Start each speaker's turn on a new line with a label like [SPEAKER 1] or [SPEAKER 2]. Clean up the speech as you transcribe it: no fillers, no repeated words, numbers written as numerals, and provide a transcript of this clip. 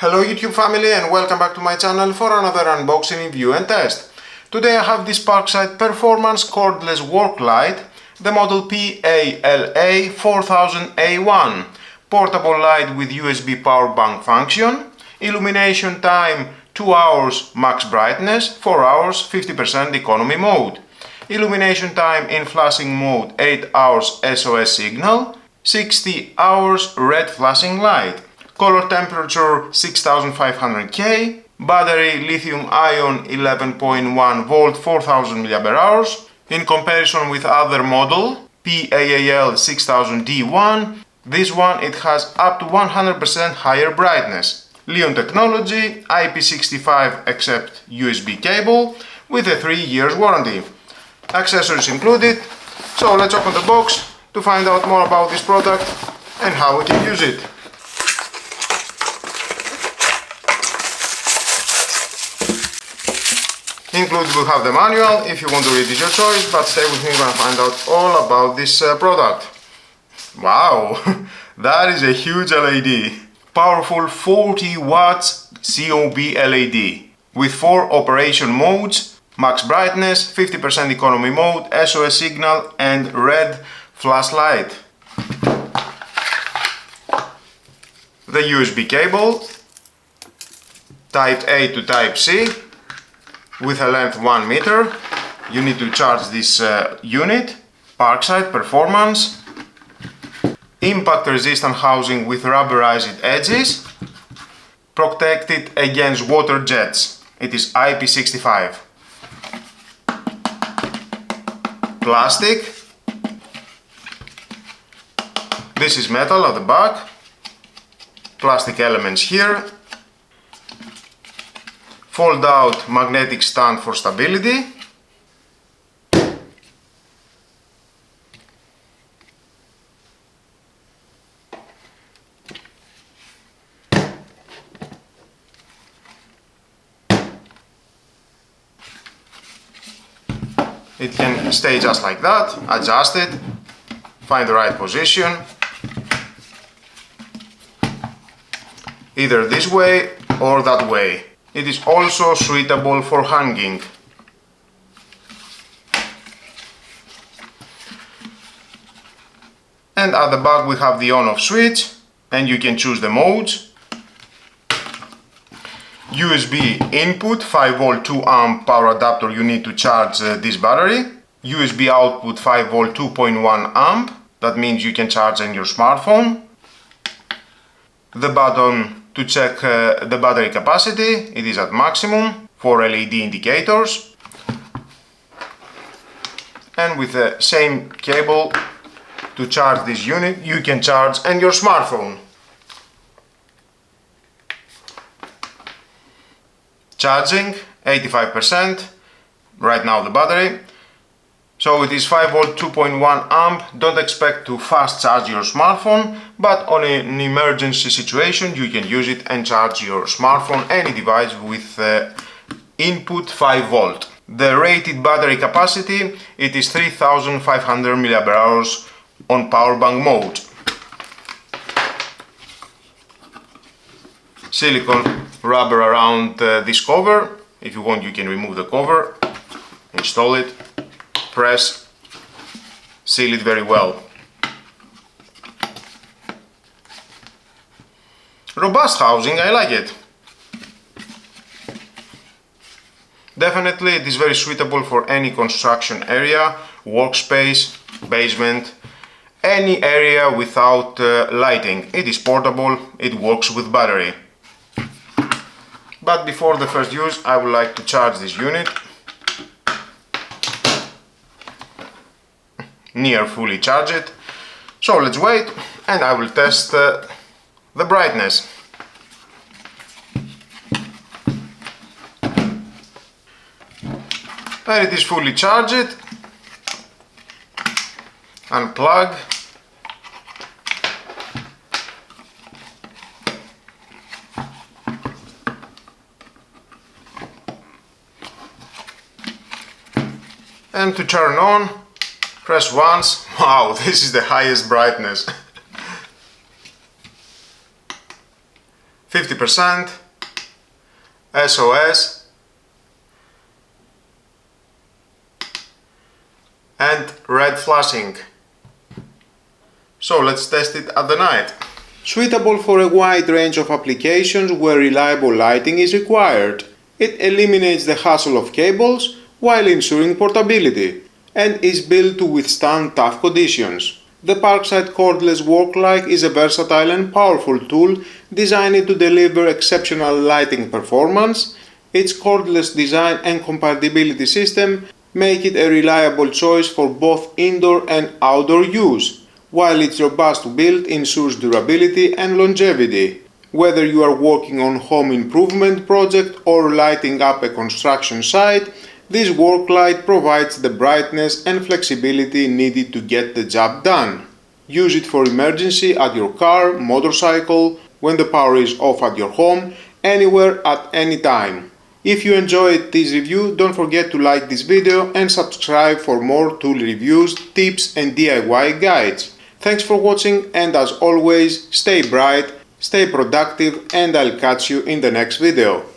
[SPEAKER 1] Hello YouTube family and welcome back to my channel for another unboxing, review and test. Today I have this Parkside Performance Cordless Work Light, the model PALA4000A1. Portable light with USB power bank function. Illumination time 2 hours max brightness, 4 hours 50% economy mode. Illumination time in flashing mode 8 hours SOS signal, 60 hours red flashing light. Color temperature 6500 K, battery lithium ion 11.1 volt 4000 mAh. In comparison with other model PAL 6000D1, this one it has up to 100% higher brightness. Li-ion technology, IP65 except USB cable with a 3 years warranty. Accessories included, so let's open the box to find out more about this product and how we can use it. Included we have the manual. If you want to read it, your choice, but stay with me, we're gonna find out all about this product. Wow, that is a huge LED. Powerful 40 watts COB LED with 4 operation modes, max brightness, 50% economy mode, SOS signal and red flashlight. The USB cable, type A to type C, with a length 1 meter. You need to charge this unit. Parkside Performance. Impact resistant housing with rubberized edges. Protected against water jets. It is IP65. Plastic. This is metal at the back. Plastic elements here. Fold out magnetic stand for stability. It can stay just like that, adjust it, find the right position, either this way or that way. It is also suitable for hanging. And at the back we have the on-off switch and you can choose the modes. USB input 5 volt 2 amp power adapter, you need to charge this battery. USB output 5 volt 2.1 amp, that means you can charge in your smartphone. The button to check the battery capacity, it is at maximum, 4 LED indicators. And with the same cable to charge this unit, you can charge and your smartphone. Charging 85%, right now the battery. So it is 5 volt 2.1 amp, don't expect to fast charge your smartphone, but on an emergency situation you can use it and charge your smartphone, any device with input 5 volt. The rated battery capacity, it is 3500 mAh on power bank mode. Silicone rubber around this cover. If you want you can remove the cover, install it, press, seal it very well. Robust housing, I like it. Definitely it is very suitable for any construction area, workspace, basement, any area without lighting. It is portable, it works with battery. But before the first use I would like to charge this unit. Near fully charged. So let's wait and I will test the brightness. And it is fully charged. Unplug. And to turn on, press once. Wow, this is the highest brightness. 50%, SOS, and red flashing. So let's test it at the night. Suitable for a wide range of applications where reliable lighting is required. It eliminates the hassle of cables while ensuring portability, and is built to withstand tough conditions. The Parkside Cordless work light is a versatile and powerful tool designed to deliver exceptional lighting performance. Its cordless design and compatibility system make it a reliable choice for both indoor and outdoor use, while its robust build ensures durability and longevity. Whether you are working on home improvement project or lighting up a construction site, this work light provides the brightness and flexibility needed to get the job done. Use it for emergency at your car, motorcycle, when the power is off at your home, anywhere at any time. If you enjoyed this review, don't forget to like this video and subscribe for more tool reviews, tips and DIY guides. Thanks for watching, and as always, stay bright, stay productive, and I'll catch you in the next video.